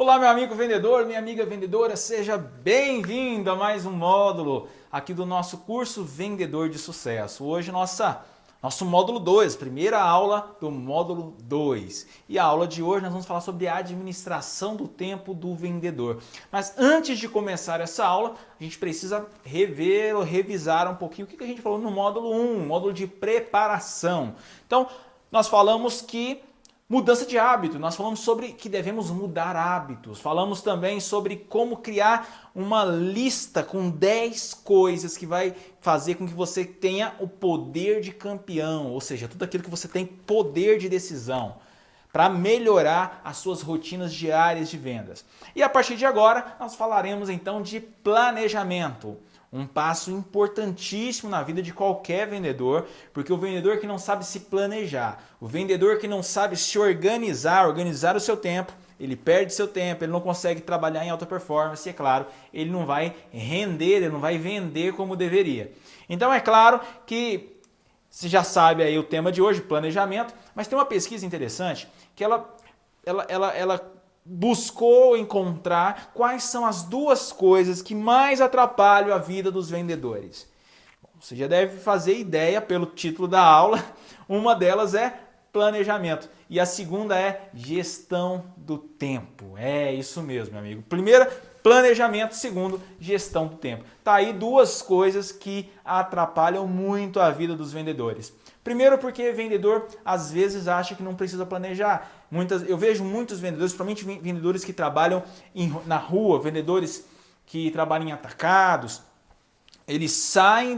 Olá, meu amigo vendedor, minha amiga vendedora, seja bem-vindo a mais um módulo aqui do nosso curso Vendedor de Sucesso. Hoje nosso módulo 2, primeira aula do módulo 2. E a aula de hoje nós vamos falar sobre a administração do tempo do vendedor. Mas antes de começar essa aula, a gente precisa rever ou revisar um pouquinho o que a gente falou no módulo 1, módulo de preparação. Então, nós falamos que mudança de hábito, nós falamos sobre que devemos mudar hábitos, falamos também sobre como criar uma lista com 10 coisas que vai fazer com que você tenha o poder de campeão, ou seja, tudo aquilo que você tem poder de decisão para melhorar as suas rotinas diárias de vendas. E a partir de agora, nós falaremos então de planejamento. Um passo importantíssimo na vida de qualquer vendedor, porque o vendedor que não sabe se planejar, o vendedor que não sabe se organizar o seu tempo, ele perde seu tempo, ele não consegue trabalhar em alta performance e, é claro, ele não vai render, ele não vai vender como deveria. Então é claro que você já sabe aí o tema de hoje, planejamento, mas tem uma pesquisa interessante que ela buscou encontrar quais são as duas coisas que mais atrapalham a vida dos vendedores. Bom, você já deve fazer ideia pelo título da aula. Uma delas é planejamento e a segunda é gestão do tempo. É isso mesmo, meu amigo. Primeira, planejamento. Segundo, gestão do tempo. Tá aí duas coisas que atrapalham muito a vida dos vendedores. Primeiro porque vendedor às vezes acha que não precisa planejar. Eu vejo muitos vendedores, principalmente vendedores que trabalham na rua, vendedores que trabalham em atacados, eles saem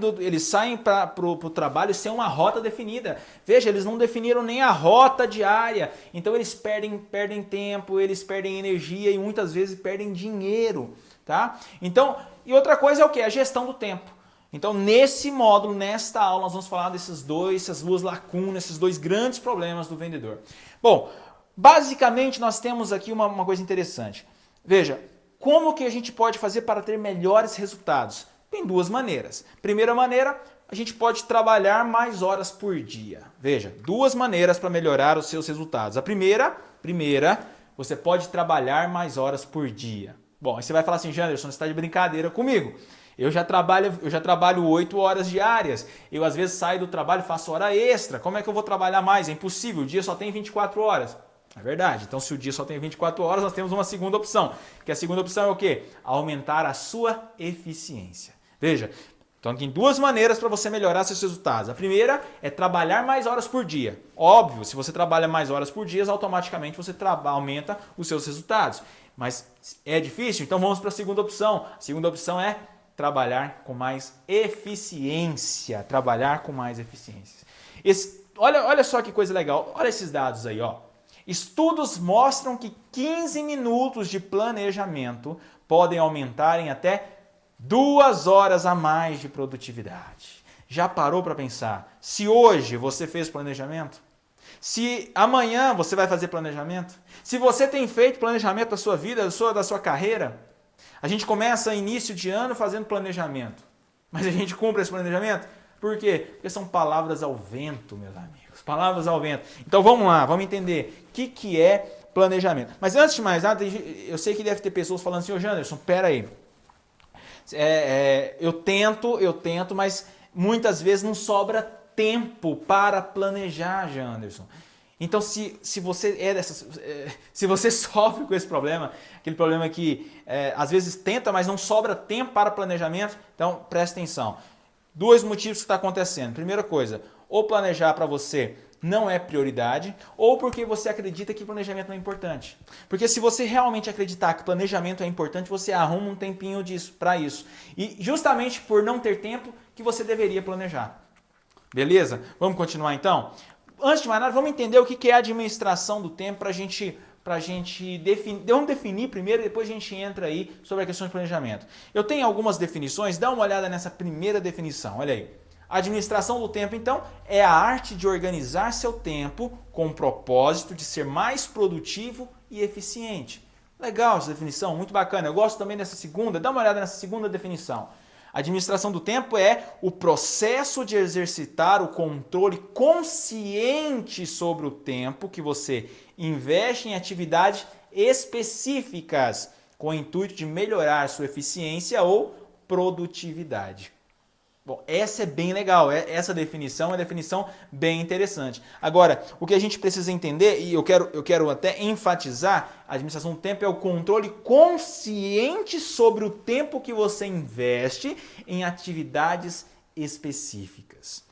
para o trabalho sem uma rota definida. Veja, eles não definiram nem a rota diária, então eles perdem tempo, eles perdem energia e muitas vezes perdem dinheiro. Tá? Então, e outra coisa é o que? A gestão do tempo. Então, nesse módulo, nesta aula, nós vamos falar essas duas lacunas, esses dois grandes problemas do vendedor. Bom, basicamente nós temos aqui uma coisa interessante. Veja, como que a gente pode fazer para ter melhores resultados? Tem duas maneiras. Primeira maneira, a gente pode trabalhar mais horas por dia. Veja, duas maneiras para melhorar os seus resultados. A primeira, você pode trabalhar mais horas por dia. Bom, aí você vai falar assim, Janderson, você está de brincadeira comigo. Eu já trabalho 8 horas diárias, eu às vezes saio do trabalho e faço hora extra, como é que eu vou trabalhar mais? É impossível, o dia só tem 24 horas. É verdade, então se o dia só tem 24 horas, nós temos uma segunda opção, que a segunda opção é o quê? Aumentar a sua eficiência. Veja, então tem duas maneiras para você melhorar seus resultados. A primeira é trabalhar mais horas por dia. Óbvio, se você trabalha mais horas por dia, automaticamente você aumenta os seus resultados. Mas é difícil? Então vamos para a segunda opção. A segunda opção é trabalhar com mais eficiência. Olha só que coisa legal. Olha esses dados aí, ó. Estudos mostram que 15 minutos de planejamento podem aumentar em até 2 horas a mais de produtividade. Já parou para pensar? Se hoje você fez planejamento, se amanhã você vai fazer planejamento, se você tem feito planejamento da sua vida, da sua carreira, a gente começa início de ano fazendo planejamento, mas a gente cumpre esse planejamento? Por quê? Porque são palavras ao vento, meus amigos. Palavras ao vento. Então vamos lá, vamos entender o que é planejamento. Mas antes de mais nada, eu sei que deve ter pessoas falando assim, ô Janderson, pera aí. Eu tento, mas muitas vezes não sobra tempo para planejar, Janderson. Então, se você sofre com esse problema, aquele problema que às vezes tenta, mas não sobra tempo para planejamento, então presta atenção. Dois motivos que está acontecendo. Primeira coisa, ou planejar para você não é prioridade, ou porque você acredita que planejamento não é importante. Porque se você realmente acreditar que planejamento é importante, você arruma um tempinho para isso. E justamente por não ter tempo que você deveria planejar. Beleza? Vamos continuar então? Antes de mais nada, vamos entender o que é a administração do tempo para a gente definir. Vamos definir primeiro e depois a gente entra aí sobre a questão de planejamento. Eu tenho algumas definições, dá uma olhada nessa primeira definição, olha aí. A administração do tempo, então, é a arte de organizar seu tempo com o propósito de ser mais produtivo e eficiente. Legal essa definição, muito bacana. Eu gosto também dessa segunda, dá uma olhada nessa segunda definição. A administração do tempo é o processo de exercitar o controle consciente sobre o tempo que você investe em atividade específicas com o intuito de melhorar sua eficiência ou produtividade. Bom, essa é bem legal, essa definição é uma definição bem interessante. Agora, o que a gente precisa entender, e eu quero até enfatizar, a administração do tempo é o controle consciente sobre o tempo que você investe em atividades específicas.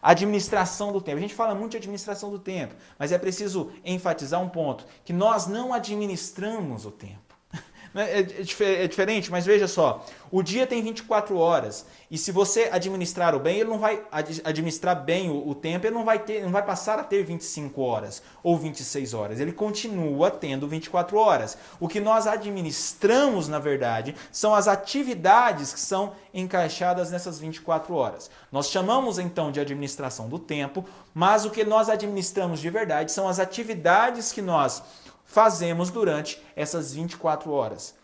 Administração do tempo. A gente fala muito de administração do tempo, mas é preciso enfatizar um ponto, que nós não administramos o tempo. É diferente, mas veja só, o dia tem 24 horas e se você administrar o bem, ele não vai administrar bem o tempo, ele não vai passar a ter 25 horas ou 26 horas, ele continua tendo 24 horas. O que nós administramos, na verdade, são as atividades que são encaixadas nessas 24 horas. Nós chamamos então de administração do tempo, mas o que nós administramos de verdade são as atividades que nós fazemos durante essas 24 horas.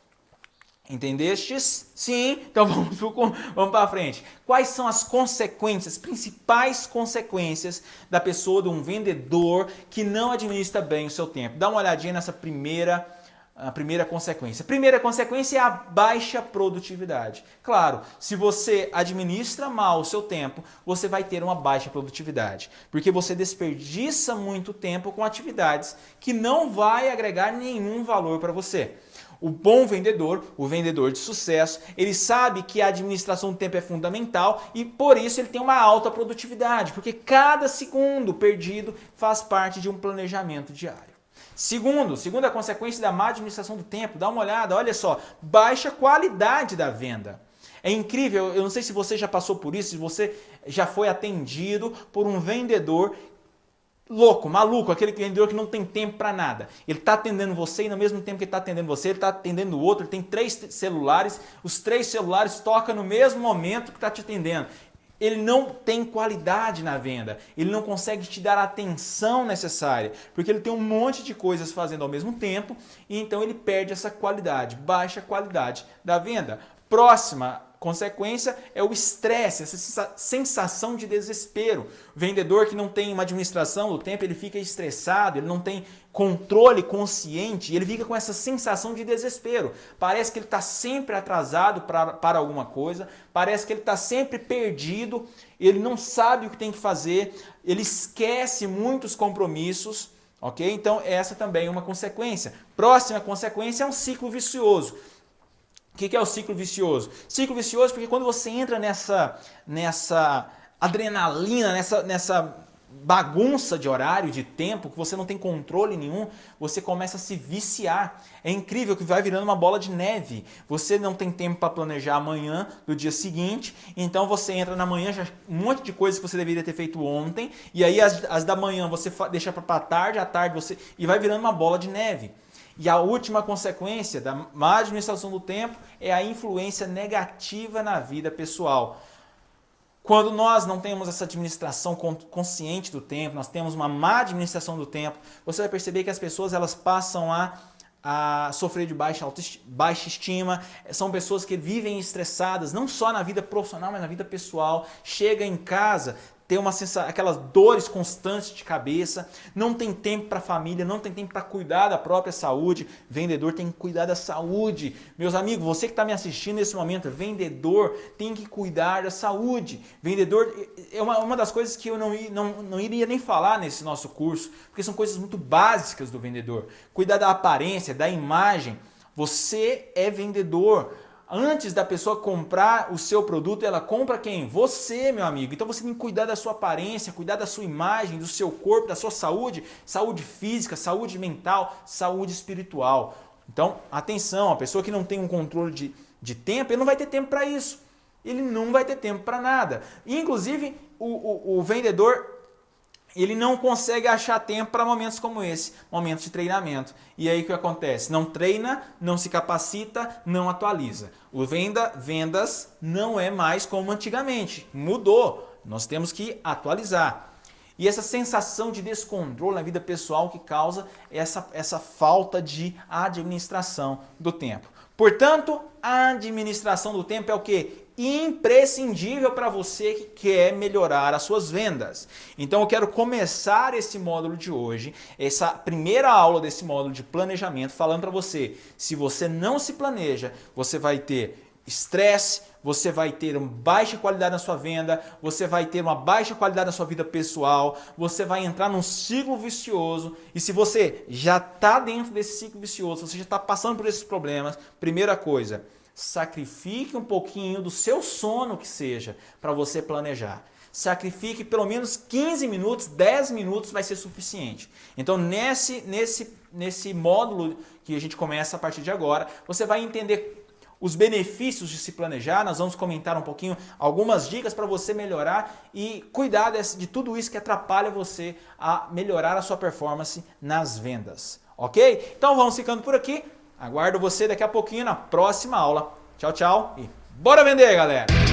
Entendestes? Sim? Então vamos para frente. Quais são as consequências, principais consequências da pessoa, de um vendedor que não administra bem o seu tempo? Dá uma olhadinha nessa primeira consequência. A primeira consequência é a baixa produtividade. Claro, se você administra mal o seu tempo, você vai ter uma baixa produtividade, porque você desperdiça muito tempo com atividades que não vai agregar nenhum valor para você. O bom vendedor, o vendedor de sucesso, ele sabe que a administração do tempo é fundamental e por isso ele tem uma alta produtividade, porque cada segundo perdido faz parte de um planejamento diário. Segunda consequência da má administração do tempo, dá uma olhada, olha só, baixa qualidade da venda. É incrível, eu não sei se você já passou por isso, se você já foi atendido por um vendedor louco, maluco, aquele vendedor que não tem tempo para nada. Ele está atendendo você e no mesmo tempo que ele está atendendo você, ele está atendendo o outro, ele tem 3 celulares, os 3 celulares tocam no mesmo momento que está te atendendo. Ele não tem qualidade na venda, ele não consegue te dar a atenção necessária, porque ele tem um monte de coisas fazendo ao mesmo tempo e então ele perde essa qualidade, baixa qualidade da venda. Próxima consequência é o estresse, essa sensação de desespero. O vendedor que não tem uma administração do tempo, ele fica estressado, ele não tem controle consciente, ele fica com essa sensação de desespero. Parece que ele está sempre atrasado para alguma coisa, parece que ele está sempre perdido, ele não sabe o que tem que fazer, ele esquece muitos compromissos, ok? Então essa também é uma consequência. Próxima consequência é um ciclo vicioso. O que é o ciclo vicioso? Ciclo vicioso porque quando você entra nessa adrenalina, nessa bagunça de horário, de tempo, que você não tem controle nenhum, você começa a se viciar. É incrível que vai virando uma bola de neve. Você não tem tempo para planejar amanhã do dia seguinte, então você entra na manhã, já um monte de coisas que você deveria ter feito ontem, e aí as da manhã você deixa para tarde, à tarde você... e vai virando uma bola de neve. E a última consequência da má administração do tempo é a influência negativa na vida pessoal. Quando nós não temos essa administração consciente do tempo, nós temos uma má administração do tempo, você vai perceber que as pessoas elas passam a sofrer de baixa estima, são pessoas que vivem estressadas, não só na vida profissional, mas na vida pessoal, chega em casa, tem aquelas dores constantes de cabeça, não tem tempo para a família, não tem tempo para cuidar da própria saúde. Vendedor tem que cuidar da saúde. Meus amigos, você que está me assistindo nesse momento, vendedor tem que cuidar da saúde. Vendedor é uma das coisas que eu não iria nem falar nesse nosso curso, porque são coisas muito básicas do vendedor. Cuidar da aparência, da imagem. Você é vendedor. Antes da pessoa comprar o seu produto, ela compra quem? Você, meu amigo. Então você tem que cuidar da sua aparência, cuidar da sua imagem, do seu corpo, da sua saúde, saúde física, saúde mental, saúde espiritual. Então, atenção, a pessoa que não tem um controle de tempo, ele não vai ter tempo para isso. Ele não vai ter tempo para nada. Inclusive, o vendedor... ele não consegue achar tempo para momentos como esse, momentos de treinamento. E aí o que acontece? Não treina, não se capacita, não atualiza. O vendas não é mais como antigamente, mudou. Nós temos que atualizar. E essa sensação de descontrole na vida pessoal que causa essa falta de administração do tempo. Portanto, a administração do tempo é o quê? imprescindível para você que quer melhorar as suas vendas. Então eu quero começar esse módulo de hoje, essa primeira aula desse módulo de planejamento, falando para você, se você não se planeja, você vai ter estresse, você vai ter uma baixa qualidade na sua venda, você vai ter uma baixa qualidade na sua vida pessoal, você vai entrar num ciclo vicioso. E se você já está dentro desse ciclo vicioso, você já está passando por esses problemas, primeira coisa, sacrifique um pouquinho do seu sono que seja para você planejar. Sacrifique pelo menos 15 minutos, 10 minutos vai ser suficiente. Então nesse módulo que a gente começa a partir de agora, você vai entender os benefícios de se planejar, nós vamos comentar um pouquinho algumas dicas para você melhorar e cuidar de tudo isso que atrapalha você a melhorar a sua performance nas vendas, ok? Então vamos ficando por aqui, aguardo você daqui a pouquinho na próxima aula. Tchau, tchau e bora vender, galera!